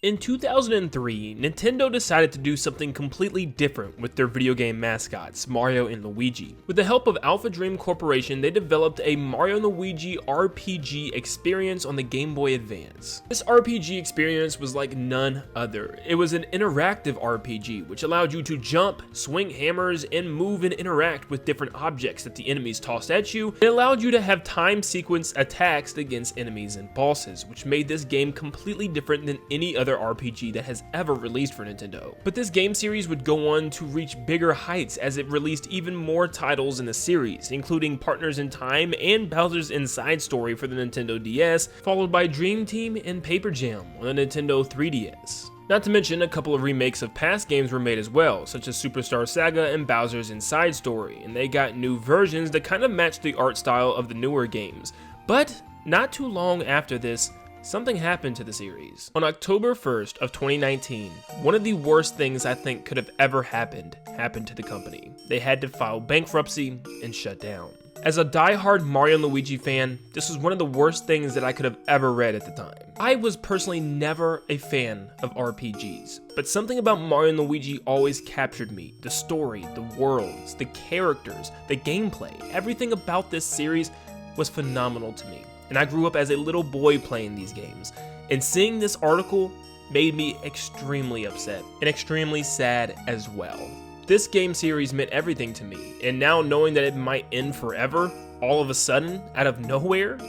In 2003, Nintendo decided to do something completely different with their video game mascots, Mario and Luigi. With the help of Alpha Dream Corporation, they developed a Mario and Luigi RPG experience on the Game Boy Advance. This RPG experience was like none other. It was an interactive RPG, which allowed you to jump, swing hammers, and move and interact with different objects that the enemies tossed at you. It allowed you to have time sequence attacks against enemies and bosses, which made this game completely different than any other RPG that has ever released for Nintendo. But this game series would go on to reach bigger heights as it released even more titles in the series, including Partners in Time and Bowser's Inside Story for the Nintendo DS, followed by Dream Team and Paper Jam on the Nintendo 3DS. Not to mention, a couple of remakes of past games were made as well, such as Superstar Saga and Bowser's Inside Story, and they got new versions that kind of matched the art style of the newer games. But not too long after this, something happened to the series. On October 1st of 2019, one of the worst things I think could have ever happened to the company. They had to file bankruptcy and shut down. As a die-hard Mario and Luigi fan, this was one of the worst things that I could have ever read at the time. I was personally never a fan of RPGs, but something about Mario and Luigi always captured me. The story, the worlds, the characters, the gameplay, everything about this series was phenomenal to me. And I grew up as a little boy playing these games, and seeing this article made me extremely upset and extremely sad as well. This game series meant everything to me, and now knowing that it might end forever, all of a sudden, out of nowhere,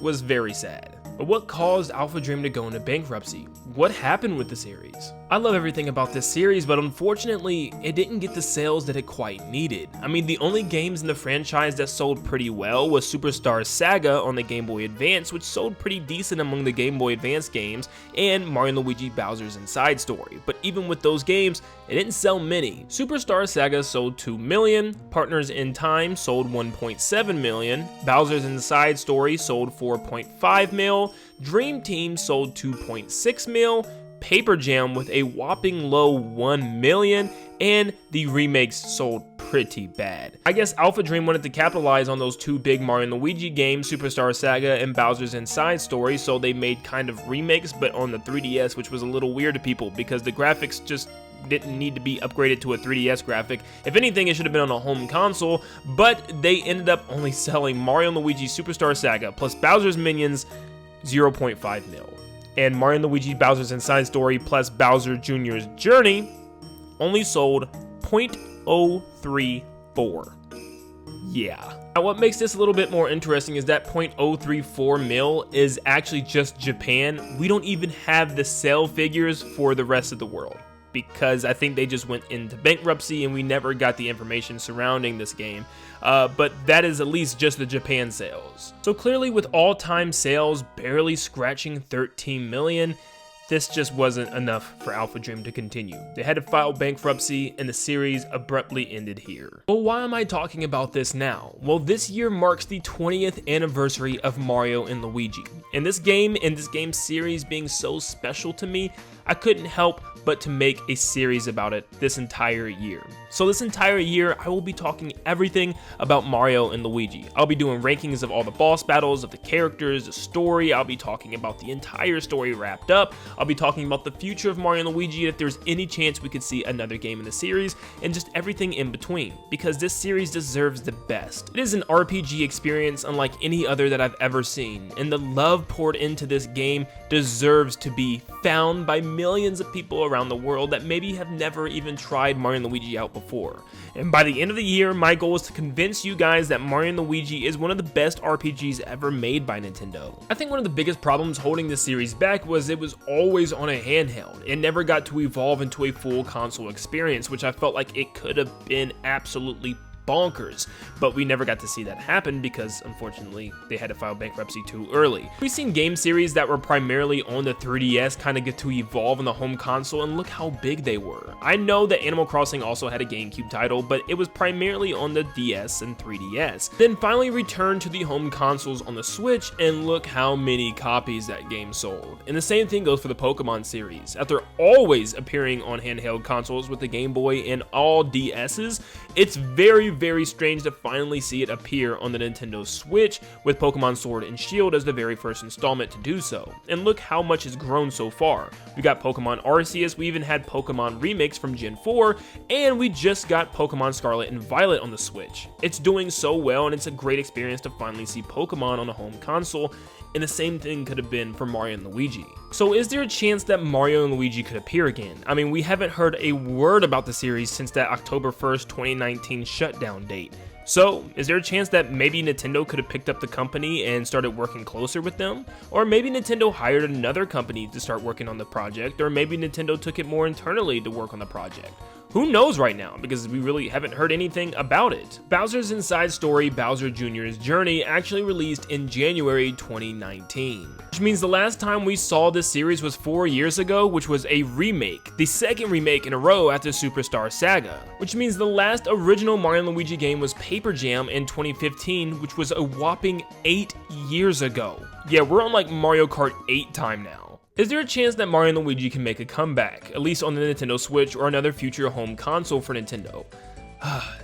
was very sad. But what caused Alpha Dream to go into bankruptcy? What happened with the series? I love everything about this series, but unfortunately, it didn't get the sales that it quite needed. I mean, the only games in the franchise that sold pretty well was Superstar Saga on the Game Boy Advance, which sold pretty decent among the Game Boy Advance games, and Mario and Luigi Bowser's Inside Story. But even with those games, it didn't sell many. Superstar Saga sold 2 million, Partners in Time sold 1.7 million, Bowser's Inside Story sold 4.5 mil, Dream Team sold 2.6 mil, Paper Jam with a whopping low 1 million, and the remakes sold pretty bad. I guess Alpha Dream wanted to capitalize on those two big Mario and Luigi games, Superstar Saga and Bowser's Inside Story, so they made kind of remakes, but on the 3DS, which was a little weird to people because the graphics just didn't need to be upgraded to a 3DS graphic. If anything, it should have been on a home console, but they ended up only selling Mario and Luigi Superstar Saga plus Bowser's Minions 0.5 mil. And Mario & Luigi Bowser's Inside Story plus Bowser Jr.'s Journey only sold 0.034. Yeah. Now what makes this a little bit more interesting is that 0.034 mil is actually just Japan. We don't even have the sale figures for the rest of the world, because I think they just went into bankruptcy and we never got the information surrounding this game. But that is at least just the Japan sales. So clearly, with all-time sales barely scratching 13 million, this just wasn't enough for Alpha Dream to continue. They had to file bankruptcy and the series abruptly ended here. Well, why am I talking about this now? Well, this year marks the 20th anniversary of Mario and Luigi. And this game series being so special to me, I couldn't help but to make a series about it this entire year. So this entire year, I will be talking everything about Mario and Luigi. I'll be doing rankings of all the boss battles, of the characters, the story. I'll be talking about the entire story wrapped up. I'll be talking about the future of Mario and Luigi, if there's any chance we could see another game in the series, and just everything in between, because this series deserves the best. It is an RPG experience unlike any other that I've ever seen, and the love poured into this game deserves to be found by millions of people around the world that maybe have never even tried Mario and Luigi out before. And by the end of the year, my goal is to convince you guys that Mario and Luigi is one of the best RPGs ever made by Nintendo. I think one of the biggest problems holding this series back was it was always on a handheld. It never got to evolve into a full console experience, which I felt like it could have been absolutely bonkers, but we never got to see that happen because unfortunately they had to file bankruptcy too early. We've seen game series that were primarily on the 3DS kind of get to evolve on the home console, and look how big they were. I know that Animal Crossing also had a GameCube title, but it was primarily on the DS and 3DS. Then finally returned to the home consoles on the Switch, and look how many copies that game sold. And the same thing goes for the Pokemon series. After always appearing on handheld consoles with the Game Boy and all DS's, it's very very strange to finally see it appear on the Nintendo Switch with Pokemon Sword and Shield as the very first installment to do so. And look how much has grown so far. We got Pokemon Arceus, we even had Pokemon remakes from Gen 4, and we just got Pokemon Scarlet and Violet on the Switch. It's doing so well, and it's a great experience to finally see Pokemon on a home console, and the same thing could have been for Mario and Luigi. So is there a chance that Mario and Luigi could appear again? I mean, we haven't heard a word about the series since that October 1st, 2019 shutdown date. So, is there a chance that maybe Nintendo could have picked up the company and started working closer with them? Or maybe Nintendo hired another company to start working on the project, or maybe Nintendo took it more internally to work on the project. Who knows right now, because we really haven't heard anything about it. Bowser's Inside Story Bowser Jr.'s Journey actually released in January 2019. Which means the last time we saw this series was 4 years ago, which was a remake. The second remake in a row after Superstar Saga. Which means the last original Mario & Luigi game was Paper Jam in 2015, which was a whopping 8 years ago. Yeah, we're on like Mario Kart 8 time now. Is there a chance that Mario & Luigi can make a comeback, at least on the Nintendo Switch or another future home console for Nintendo?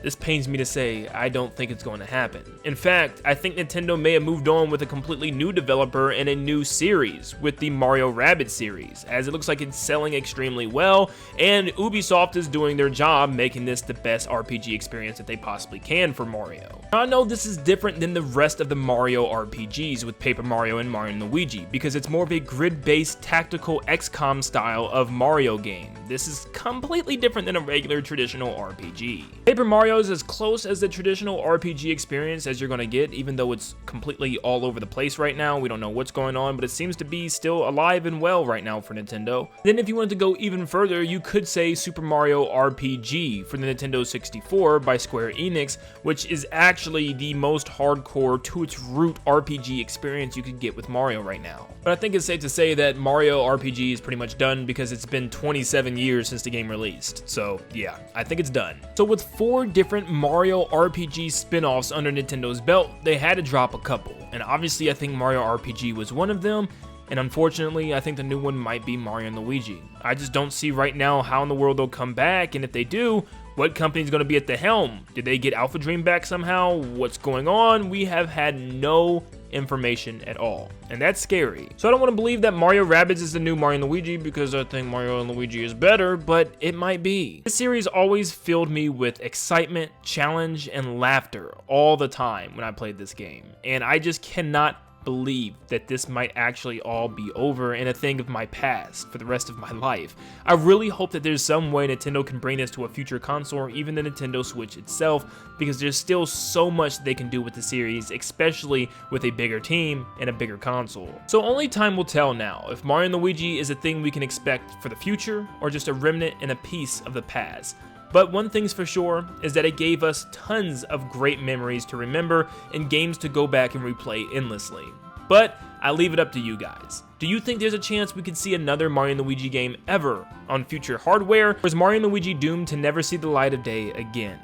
This pains me to say, I don't think it's going to happen. In fact, I think Nintendo may have moved on with a completely new developer and a new series, with the Mario Rabbids series, as it looks like it's selling extremely well, and Ubisoft is doing their job making this the best RPG experience that they possibly can for Mario. Now, I know this is different than the rest of the Mario RPGs with Paper Mario and Mario & Luigi, because it's more of a grid-based tactical XCOM style of Mario game. This is completely different than a regular traditional RPG. Paper Mario is as close as the traditional RPG experience as you're going to get, even though it's completely all over the place right now. We don't know what's going on, but it seems to be still alive and well right now for Nintendo. Then if you wanted to go even further, you could say Super Mario RPG for the Nintendo 64 by Square Enix, which is actually the most hardcore to its root RPG experience you could get with Mario right now. But I think it's safe to say that Mario RPG is pretty much done because it's been 27 years since the game released. So yeah, I think it's done. So with 4 different Mario RPG spin-offs under Nintendo's belt, they had to drop a couple. And obviously I think Mario RPG was one of them, and unfortunately I think the new one might be Mario & Luigi. I just don't see right now how in the world they'll come back, and if they do, what company's going to be at the helm? Did they get Alpha Dream back somehow? What's going on? We have had no information at all, and that's scary. So I don't want to believe that Mario Rabbids is the new Mario & Luigi because I think Mario & Luigi is better, but it might be. This series always filled me with excitement, challenge, and laughter all the time when I played this game, and I just cannot believe that this might actually all be over and a thing of my past for the rest of my life. I really hope that there's some way Nintendo can bring this to a future console or even the Nintendo Switch itself, because there's still so much they can do with the series, especially with a bigger team and a bigger console. So only time will tell now if Mario & Luigi is a thing we can expect for the future or just a remnant and a piece of the past. But one thing's for sure is that it gave us tons of great memories to remember and games to go back and replay endlessly. But I leave it up to you guys. Do you think there's a chance we could see another Mario & Luigi game ever on future hardware, or is Mario & Luigi doomed to never see the light of day again?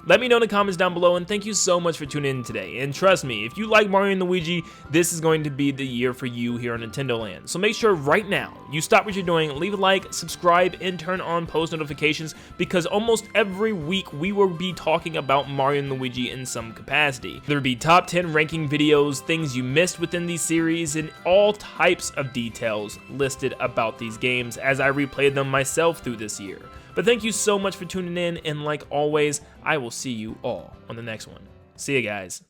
Let me know in the comments down below, and thank you so much for tuning in today. And trust me, if you like Mario & Luigi, this is going to be the year for you here on Nintendo Land. So make sure right now you stop what you're doing, leave a like, subscribe, and turn on post notifications, because almost every week we will be talking about Mario & Luigi in some capacity. There will be top 10 ranking videos, things you missed within these series, and all types of details listed about these games as I replayed them myself through this year. But thank you so much for tuning in, and like always, I will see you all on the next one. See you guys.